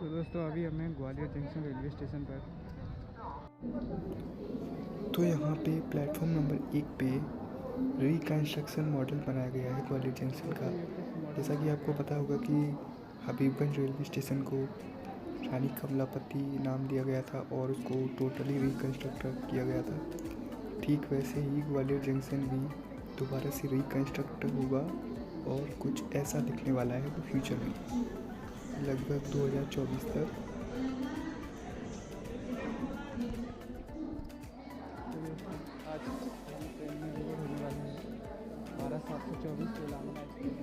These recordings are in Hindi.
तो दोस्तों अभी हमें ग्वालियर जंक्शन रेलवे स्टेशन पर तो यहाँ पे प्लेटफॉर्म नंबर 1 पे रिकन्स्ट्रक्शन मॉडल बनाया गया है ग्वालियर जंक्शन का। जैसा कि आपको पता होगा कि हबीबगंज रेलवे स्टेशन को रानी कमलापति नाम दिया गया था और उसको टोटली रिकन्स्ट्रक्ट किया गया था। ठीक वैसे ही ग्वालियर जंक्शन भी दोबारा से रिकन्स्ट्रक्ट होगा और कुछ ऐसा दिखने वाला है वो फ्यूचर में लगभग 2024 तक। आज ट्रेन में होने वाले हैं 12/7/24 तेलंगाना एक्सप्रेस।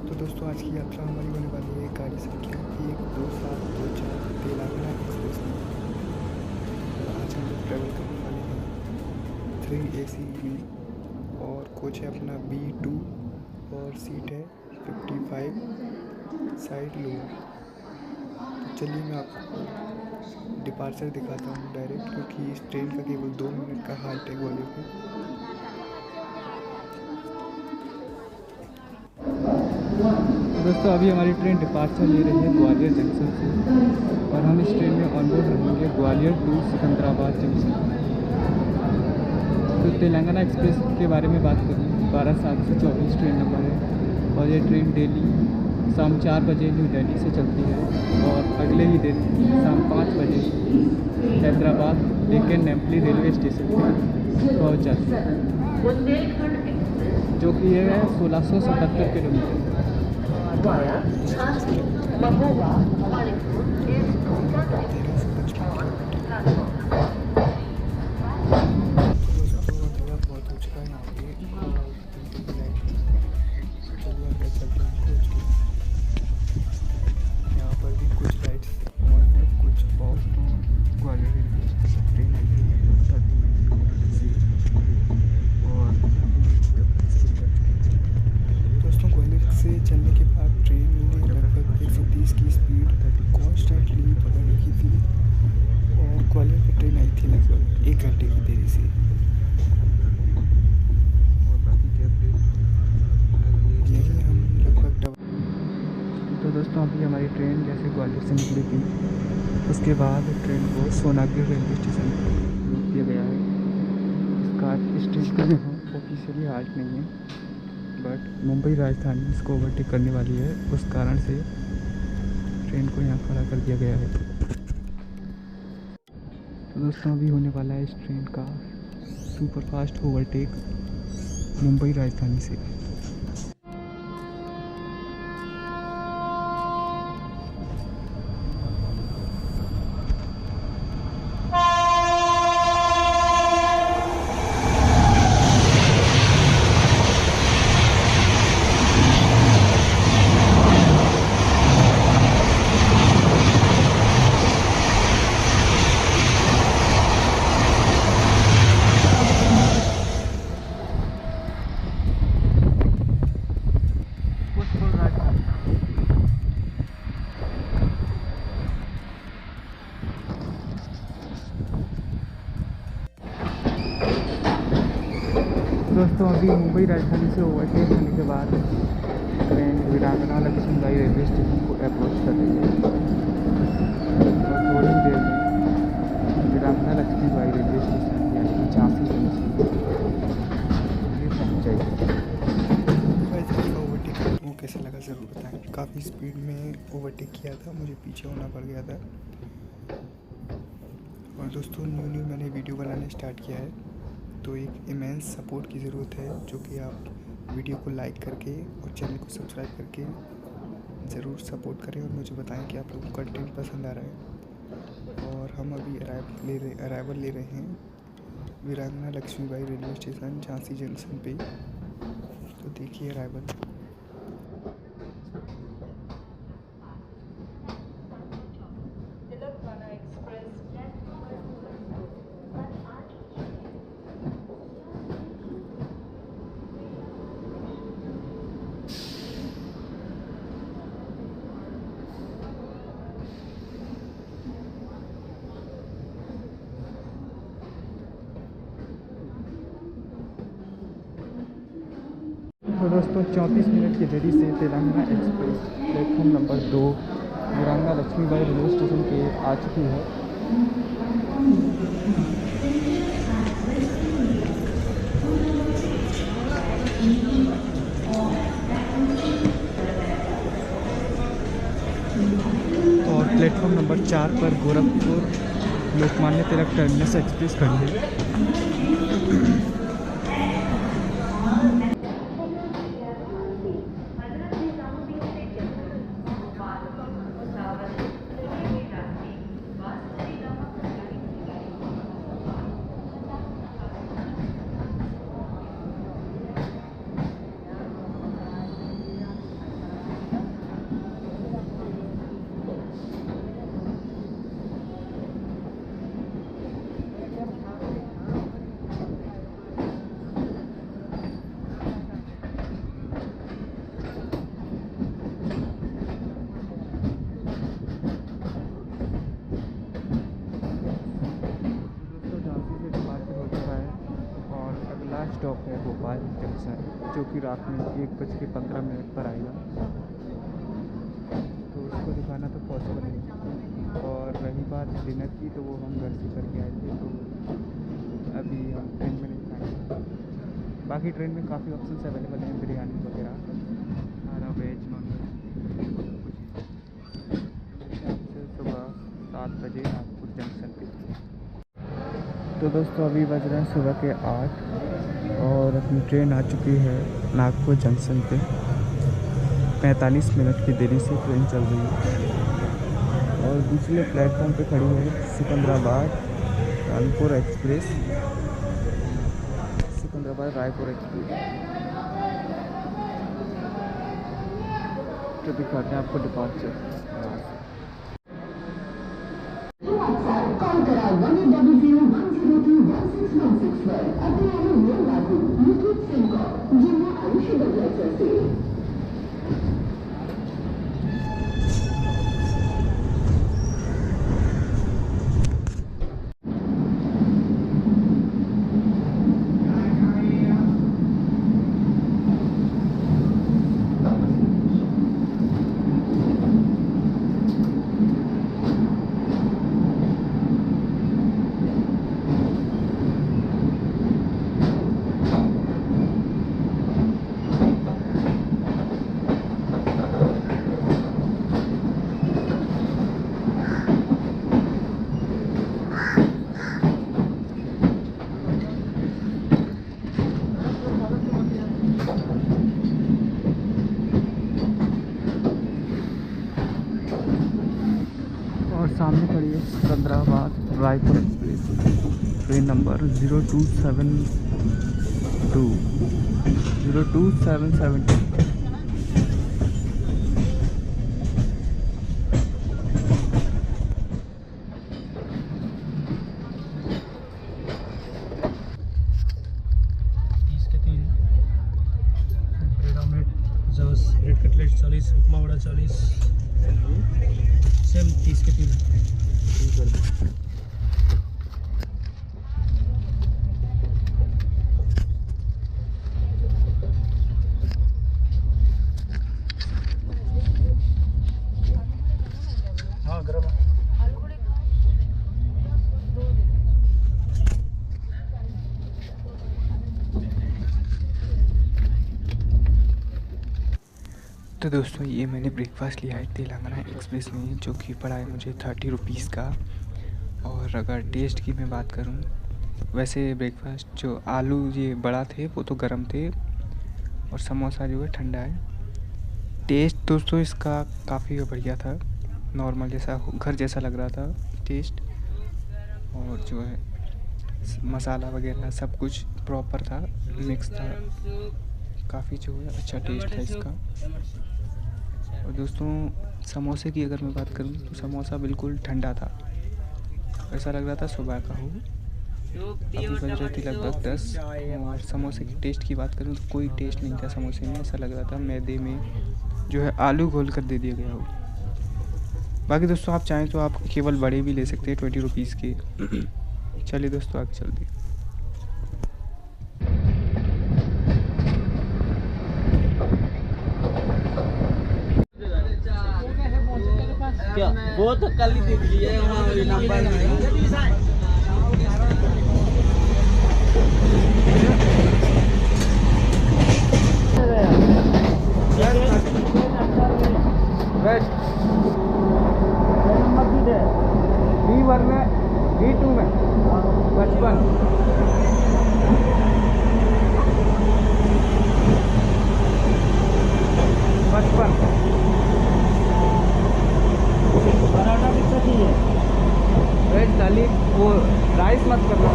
तो दोस्तों आज की यात्रा हमारी होने वाली है गाड़ी संख्या 12724 तेलंगाना एक्सप्रेस में। आज हम लोग ट्रैवल करने वाले हैं 3 AC में और कोच है अपना B2 और सीट है 55 साइड लोअर। तो चलिए मैं आपको डिपार्चर दिखाता हूँ डायरेक्ट, क्योंकि इस ट्रेन का केवल 2 मिनट का हाल्ट है ग्वालियर पे। दोस्तों अभी हमारी ट्रेन डिपार्चर ले रही है ग्वालियर जंक्शन से और हम इस ट्रेन में ऑनबोर्ड रहेंगे ग्वालियर टू सिकंदराबाद जंक्शन। तो तेलंगाना एक्सप्रेस के बारे में बात करूँ 12/7/24 ट्रेन नंबर है और ये ट्रेन डेली शाम 4 बजे न्यू दिल्ली से चलती है और अगले ही दिन शाम 5 बजे हैदराबाद डेक्कन नेम्पली रेलवे स्टेशन पर पहुँच जाती है, जो कि ये है 1677 किलोमीटर। बहुत हो चुका है यहाँ पे और चलिए अंदर चलते हैं कोच के। यहाँ पर भी कुछ लाइट्स ऑन है कुछ ऑफ। ग्वालियर रेलवे ट्रेन आई है और दोस्तों ग्वालियर से चलने के बाद ट्रेन ने लगभग 130 की स्पीड कॉन्स्टेंटली पकड़ रखी थी और ग्वालियर की ट्रेन आई थी लगभग 1 घंटे की देरी से। यही हम लगभग तो दोस्तों अभी हमारी ट्रेन जैसे ग्वालियर से निकली थी उसके बाद ट्रेन को सोनागिर रेलवे स्टेशन पर रोक दिया गया है। इसका स्टेशन में ऑफिशियली हाल्ट नहीं है, बट मुंबई राजधानी इसको ओवरटेक करने वाली है, उस कारण से ट्रेन को यहाँ खड़ा कर दिया गया है। तो दोस्तों अभी होने वाला है इस ट्रेन का सुपरफास्ट ओवरटेक मुंबई राजधानी से। दोस्तों अभी मुंबई राजधानी से ओवरटेक होने के बाद ट्रेन वीरांगना लक्ष्मीबाई रेलवे स्टेशन को अप्रोच कर रही है और थोड़ी ही देर में वीरांगना लक्ष्मीबाई रेलवे स्टेशन यानी कि झांसी जंक्शन पहुँच जाएगी। ओवरटेक वो कैसा लगा ज़रूर बताएं। काफ़ी स्पीड में ओवरटेक किया था, मुझे पीछे होना पड़ गया था। और दोस्तों न्यू मैंने वीडियो बनाना स्टार्ट किया है तो एक इमेंस सपोर्ट की ज़रूरत है, जो कि आप वीडियो को लाइक करके और चैनल को सब्सक्राइब करके ज़रूर सपोर्ट करें और मुझे बताएं कि आप लोगों को कंटेंट पसंद आ रहा है। और हम अभी अराइवल ले रहे हैं Veerangana Lakshmibai railway station Jhansi junction पे। तो देखिए अराइवल। तो दोस्तों 34 मिनट की देरी से तेलंगाना एक्सप्रेस प्लेटफॉर्म नंबर 2 वीरांगना लक्ष्मीबाई रेलवे स्टेशन के आ चुकी है। और प्लेटफॉर्म नंबर 4 पर गोरखपुर लोकमान्य तिलक टर्मिनस एक्सप्रेस खड़ी है। स्टॉप है भोपाल जंक्शन, जो कि रात में 1:15 पर आएगा। तो उसको दिखाना तो पॉसिबल नहीं। और रही बात डिनर की, तो वो हम घर से करके आए थे, तो अभी हम ट्रेन में नहीं खाएंगे। बाकी ट्रेन में काफ़ी ऑप्शंस अवेलेबल हैं, बिरयानी वगैरह, सारा वेज नॉन वेज। सुबह 7 बजे नागपुर जंक्शन पे। तो दोस्तों अभी बज रहे हैं सुबह के 8 और अपनी ट्रेन आ चुकी है नागपुर जंक्शन पे। 45 मिनट की देरी से ट्रेन चल रही है। और दूसरे प्लेटफॉर्म पे खड़ी है सिकंदराबाद कानपुर एक्सप्रेस, सिकंदराबाद रायपुर एक्सप्रेस। तो दिखाते हैं आपको डिपार्चर। और सामने खड़ी है Secunderabad Raipur express, train number 02772। Bread cutlet 40, उपमा वड़ा 40, सेम 30 के 3। हाँ गरम है। तो दोस्तों ये मैंने ब्रेकफास्ट लिया है तेलंगाना एक्सप्रेस में, जो कि पड़ा है मुझे 30 रुपीज़ का। और अगर टेस्ट की मैं बात करूँ, वैसे ब्रेकफास्ट जो आलू ये बड़ा थे वो तो गर्म थे, और समोसा जो है ठंडा है। टेस्ट दोस्तों इसका काफ़ी बढ़िया था, नॉर्मल जैसा घर जैसा लग रहा था टेस्ट। और जो है मसाला वगैरह सब कुछ प्रॉपर था, मिक्स था, काफ़ी जो है अच्छा टेस्ट था इसका। और दोस्तों समोसे की अगर मैं बात करूं, तो समोसा बिल्कुल ठंडा था, ऐसा लग रहा था सुबह का हो। अभी बज रही थी लगभग 10। और समोसे की टेस्ट की बात करूं तो कोई टेस्ट नहीं था समोसे में, ऐसा लग रहा था मैदे में जो है आलू घोल कर दे दिया गया हो। बाकी दोस्तों आप चाहें तो आप केवल बड़े भी ले सकते हैं 20 रुपीज़ के। चलिए दोस्तों आगे चलते हैं। क्या वो तो कल ही देख लिया है नंबर वेज B1 में B2 में 55 पराठा कितना चाहिए? वेज थाली वो राइस मत करना।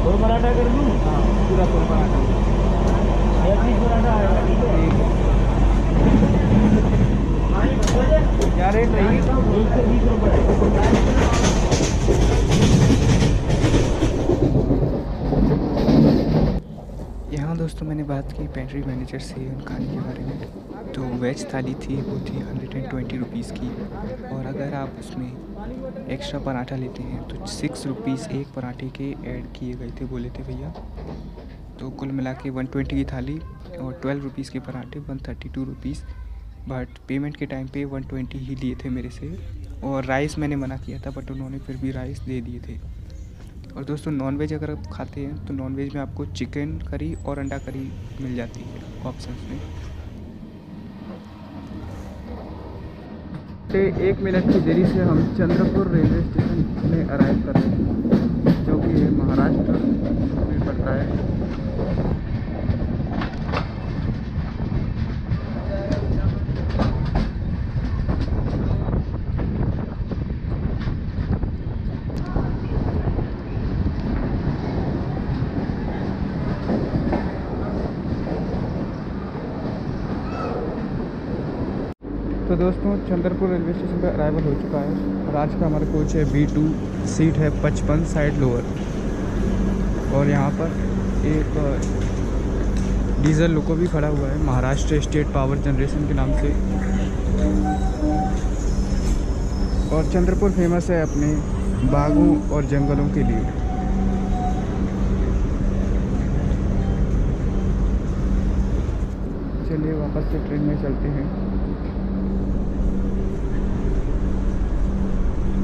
दो पराठा कर लूँ? हाँ पूरा फुल पराठा। 20 पराठा आएगा, ठीक है? क्या रेट रहेगी? 120 रुपये। यहाँ दोस्तों मैंने बात की पेंट्री मैनेजर से उन खाने के बारे में। तो वेज थाली थी वो थी 120 रुपीज़ की, और अगर आप उसमें एक्स्ट्रा पराठा लेते हैं तो 6 रुपीज़ एक पराठे के ऐड किए गए थे बोले थे भैया। तो कुल मिला के 120 की थाली और 12 रुपीज़ के पराठे 132 रुपीज़। बट पेमेंट के टाइम पे 120 ही लिए थे मेरे से, और राइस मैंने मना किया था बट उन्होंने फिर भी राइस दे दिए थे। और दोस्तों नॉनवेज अगर आप खाते हैं तो नॉनवेज में आपको चिकन करी और अंडा करी मिल जाती है ऑप्शंस में। 1 मिनट की देरी से हम चंद्रपुर रेलवे स्टेशन में अराइव कर रहे हैं, जो कि महाराष्ट्र में पड़ता है। तो दोस्तों चंद्रपुर रेलवे स्टेशन पर अराइवल हो चुका है, और आज का हमारा कोच है B2, सीट है 55 साइड लोअर। और यहाँ पर एक डीजल लोको भी खड़ा हुआ है महाराष्ट्र स्टेट पावर जनरेशन के नाम से। और चंद्रपुर फेमस है अपने बागों और जंगलों के लिए। चलिए वापस से ट्रेन में चलते हैं।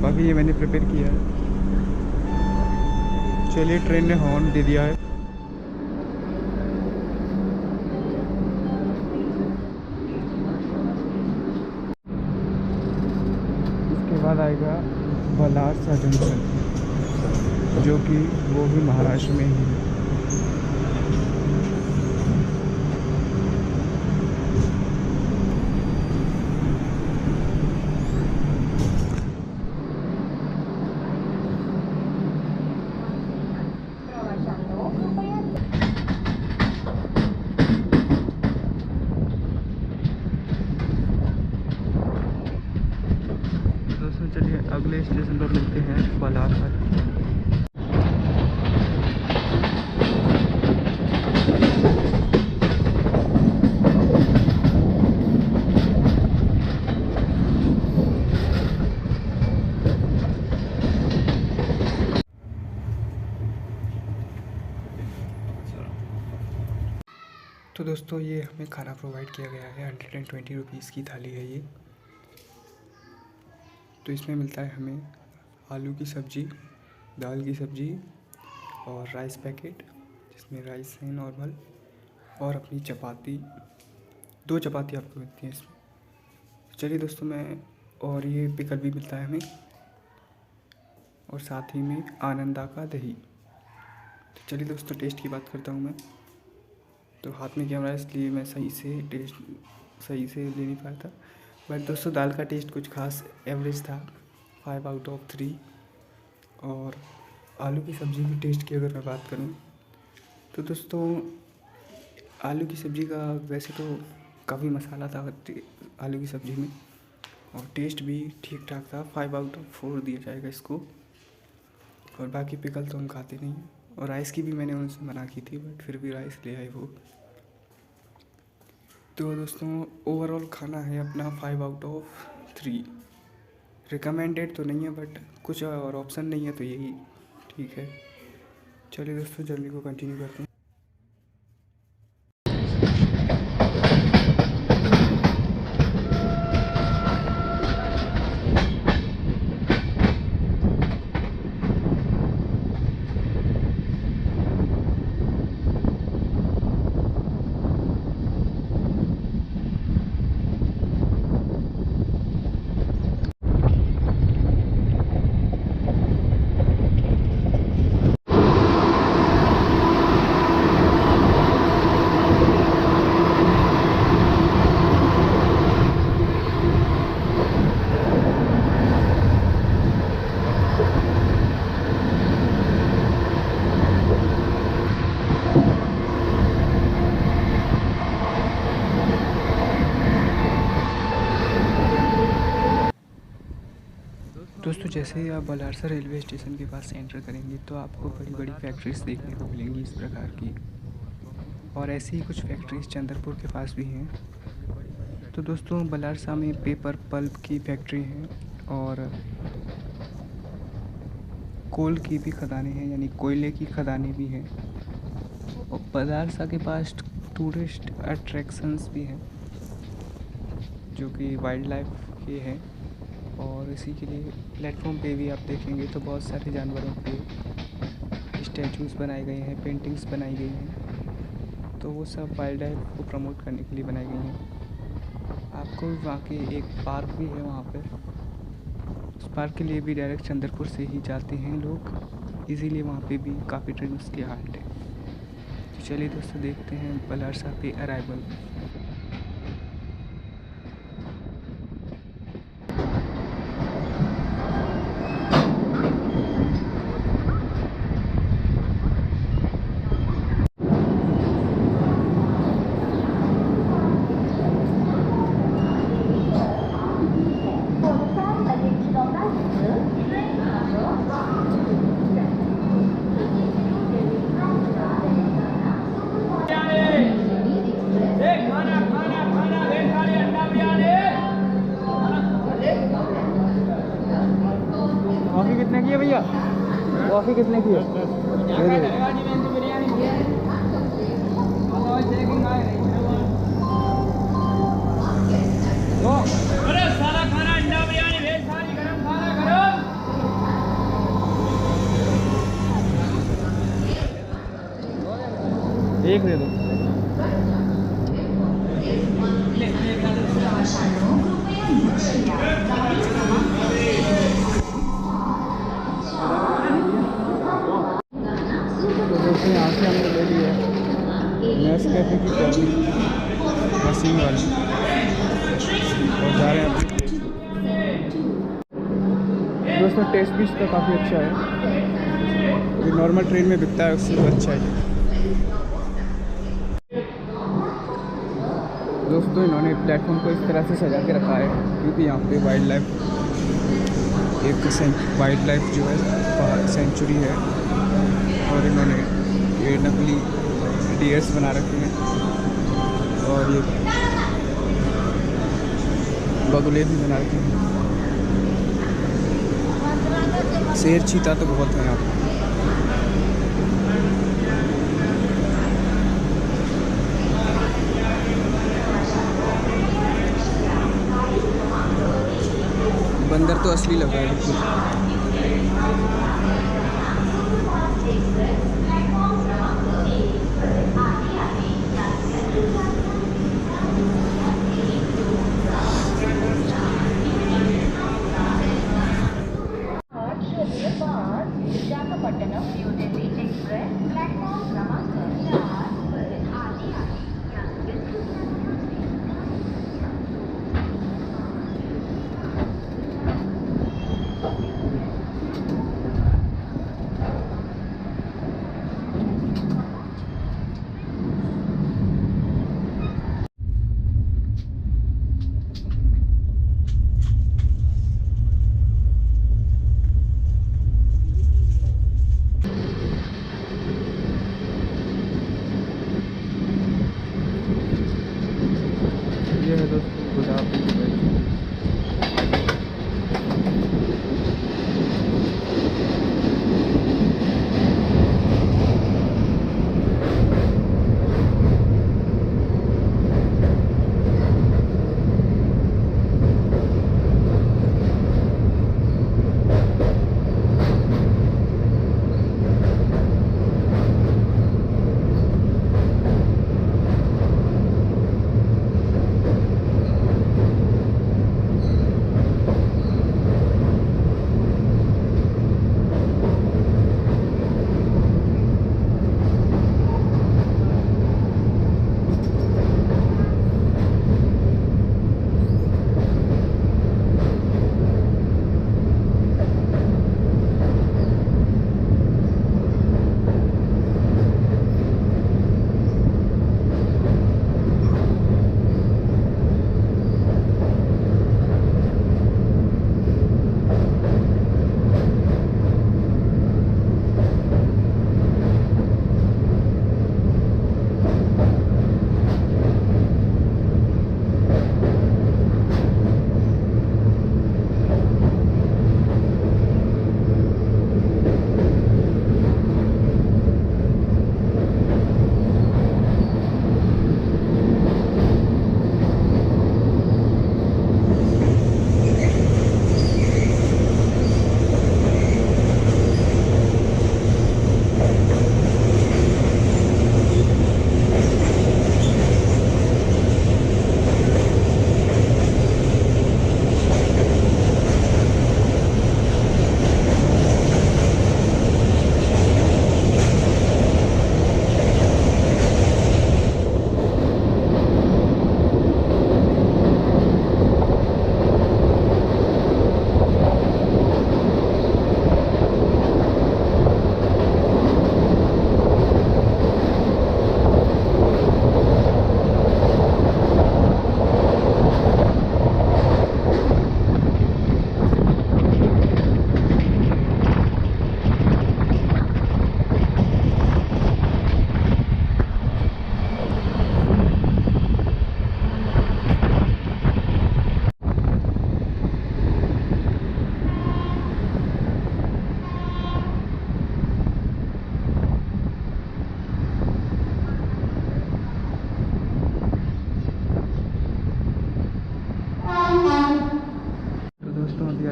बाकी ये मैंने प्रिपेयर किया है। चलिए ट्रेन ने हॉर्न दे दिया है। इसके बाद आएगा बलासा जंक्शन, जो कि वो भी महाराष्ट्र में ही है। चलिए अगले स्टेशन पर मिलते हैं बलासा। तो दोस्तों ये हमें खाना प्रोवाइड किया गया है, 120 रुपीज़ की थाली है ये। तो इसमें मिलता है हमें आलू की सब्ज़ी, दाल की सब्ज़ी और राइस पैकेट, जिसमें राइस है नॉर्मल, और अपनी चपाती, 2 चपाती आपको मिलती हैं इसमें। चलिए दोस्तों और ये पिकल भी मिलता है हमें, और साथ ही में आनंदा का दही। तो चलिए दोस्तों टेस्ट की बात करता हूँ मैं। तो हाथ में कैमरा इसलिए मैं सही से ले नहीं पाया था। बट दोस्तों दाल का टेस्ट कुछ खास एवरेज था, 5 आउट ऑफ 3। और आलू की सब्ज़ी की टेस्ट की अगर मैं बात करूं तो दोस्तों आलू की सब्ज़ी का वैसे तो काफ़ी मसाला था आलू की सब्ज़ी में, और टेस्ट भी ठीक ठाक था, 5 आउट ऑफ 4 दिया जाएगा इसको। और बाकी पिकल तो हम खाते नहीं हैं, और राइस की भी मैंने उनसे मना की थी बट फिर भी राइस ले आए वो। तो दोस्तों ओवरऑल खाना है अपना 5 आउट ऑफ 3। रिकमेंडेड तो नहीं है बट कुछ और ऑप्शन नहीं है तो यही ठीक है। चलिए दोस्तों जर्नी को कंटिन्यू करते हैं। दोस्तों जैसे ही आप बलारसा रेलवे स्टेशन के पास एंटर करेंगे तो आपको बड़ी बड़ी फैक्ट्रीज देखने को मिलेंगी इस प्रकार की, और ऐसी ही कुछ फैक्ट्रीज चंद्रपुर के पास भी हैं। तो दोस्तों बलारसा में पेपर पल्प की फैक्ट्री है और कोल की भी खदानें हैं, यानी कोयले की खदानें भी हैं। और बलारसा के पास टूरिस्ट अट्रैक्शंस भी हैं जो कि वाइल्ड लाइफ के हैं, और इसी के लिए प्लेटफॉर्म पे भी आप देखेंगे तो बहुत सारे जानवरों के स्टैचूज़ बनाए गए हैं, पेंटिंग्स बनाई गई हैं। तो वो सब वाइल्ड लाइफ को प्रमोट करने के लिए बनाई गई हैं। आपको वहाँ के एक पार्क भी है वहाँ पर, उस पार्क के लिए भी डायरेक्ट चंद्रपुर से ही जाते हैं लोग, इजीली वहाँ पे भी काफ़ी ट्रेन्स के हाल्ट है। तो चलिए दोस्तों देखते हैं बलारसा पे अराइवल। कॉफ़ी कितने की है भैया? कॉफ़ी कितने की है? सारा खाना अंडा बिरयानी वेज थाली गरम खाना गरम। एक दे दो। तो दोस्तों यहाँ से हमने ले लिया नेस्कैफे की कॉफ़ी मशीन वाली, और जा रहे हैं अपने। दोस्तों टेस्ट भी इसका काफ़ी अच्छा है, जो नॉर्मल ट्रेन में बिकता है उससे अच्छा है। दोस्तों इन्होंने प्लेटफॉर्म को इस तरह से सजा के रखा है क्योंकि यहाँ पे वाइल्ड लाइफ जो है सेंचुरी है, और इन्होंने ये नकली डियर्स बना रखे हैं, और ये बगुले भी बना रखे हैं। शेर चीता तो बहुत है यहाँ पर। बंदर तो असली लग रहा है बिल्कुल। Visakhapatnam new Delhi express platform क्रमांक 4 पर आने वाली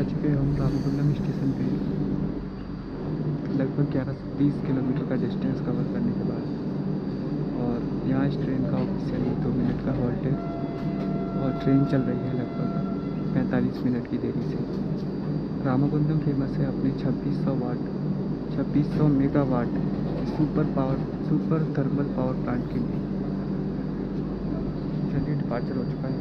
चुके हैं हम रामकुंडम स्टेशन पे लगभग 11 से 30 किलोमीटर का डिस्टेंस कवर करने के बाद। और यहाँ इस ट्रेन का ऑफिशियली 2 मिनट का हॉल्ट है और ट्रेन चल रही है लगभग 45 मिनट की देरी से। रामकुंडम फेमस है अपने 2600 megawatt super thermal power plant के लिए। चलिए डिपार्चर हो चुका है।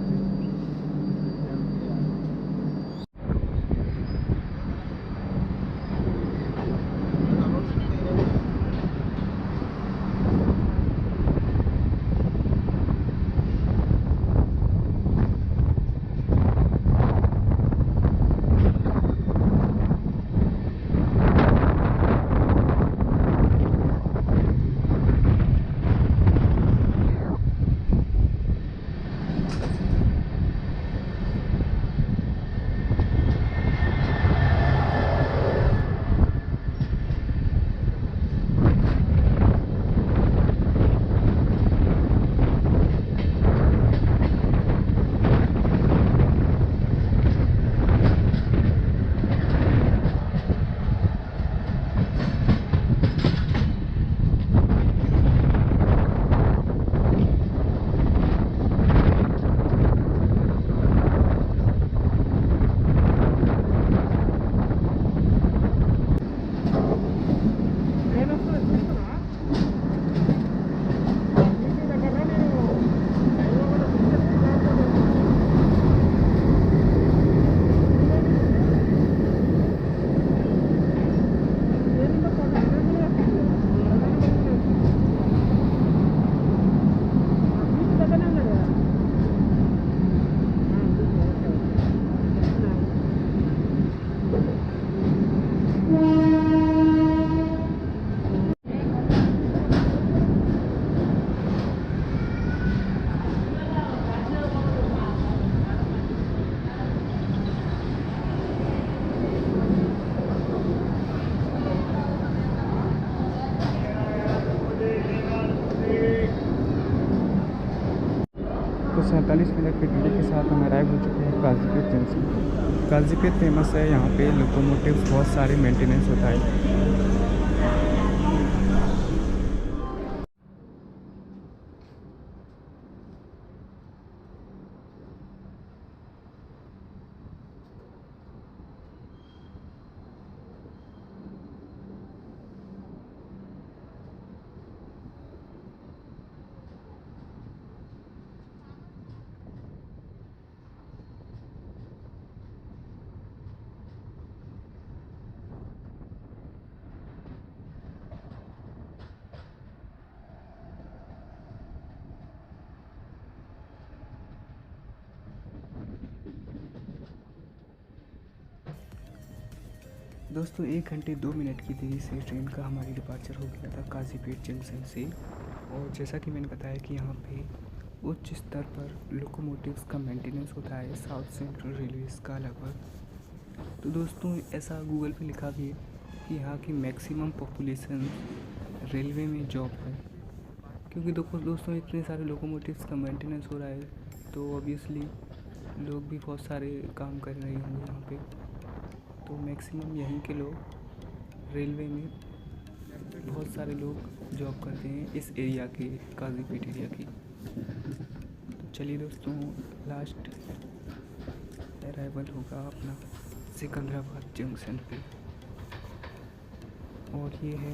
तो 47 मिनट की डिले के साथ हम अराइव हो चुके हैं काजीपेट जंक्शन। काजीपेट फेमस है, यहाँ पे लोकोमोटिव बहुत सारे मेंटेनेंस होता है। दोस्तों 1 घंटे 2 मिनट की देरी से ट्रेन का हमारी डिपार्चर हो गया था काजीपेट जंक्शन से। और जैसा कि मैंने बताया कि यहाँ पे उच्च स्तर पर लोकोमोटिव्स का मेंटेनेंस होता है साउथ सेंट्रल रेलवेज़ का लगभग। तो दोस्तों ऐसा गूगल पे लिखा भी है कि यहाँ की मैक्सिमम पॉपुलेशन रेलवे में जॉब है, क्योंकि दोस्तों इतने सारे लोकोमोटिव्स का मेंटेनेंस हो रहा है तो ऑब्वियसली लोग भी बहुत सारे काम कर रहे होंगे यहाँ पे। तो मैक्सिमम यहीं के लोग रेलवे में बहुत सारे लोग जॉब करते हैं इस एरिया के, काजीपेट एरिया की। तो चलिए दोस्तों, लास्ट अराइवल होगा अपना सिकंदराबाद जंक्शन पे और ये है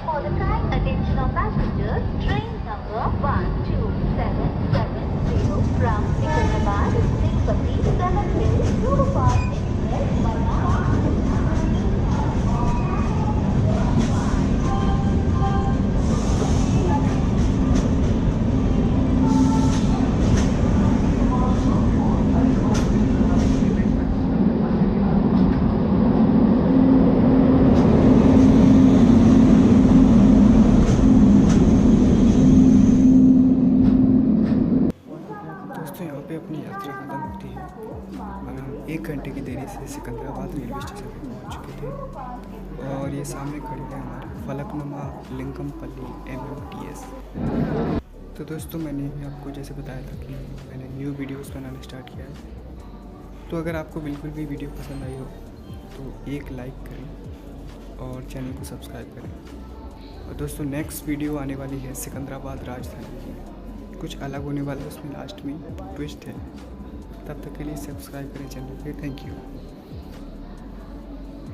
For the kind attention of passengers, train number 1277 from Secunderabad, Tirupati, 7 Hills, Superfast Express, दोस्तों यहाँ पे अपनी यात्रा खत्म होती है और हम 1 घंटे की देरी से सिकंदराबाद रेलवे स्टेशन पे पहुँच चुके थे। और ये सामने खड़ी है हमारा फलकनुमा लिंकमपल्ली MMTS। तो दोस्तों मैंने भी आपको जैसे बताया था कि मैंने न्यू वीडियोस बनाना स्टार्ट किया है। तो अगर आपको बिल्कुल भी वीडियो पसंद आई हो तो एक लाइक करें और चैनल को सब्सक्राइब करें। और दोस्तों नेक्स्ट वीडियो आने वाली है सिकंदराबाद राजधानी की, कुछ अलग होने वाला है, उसमें लास्ट में ट्विस्ट है। तब तक के लिए सब्सक्राइब करें चैनल पे। Thank you.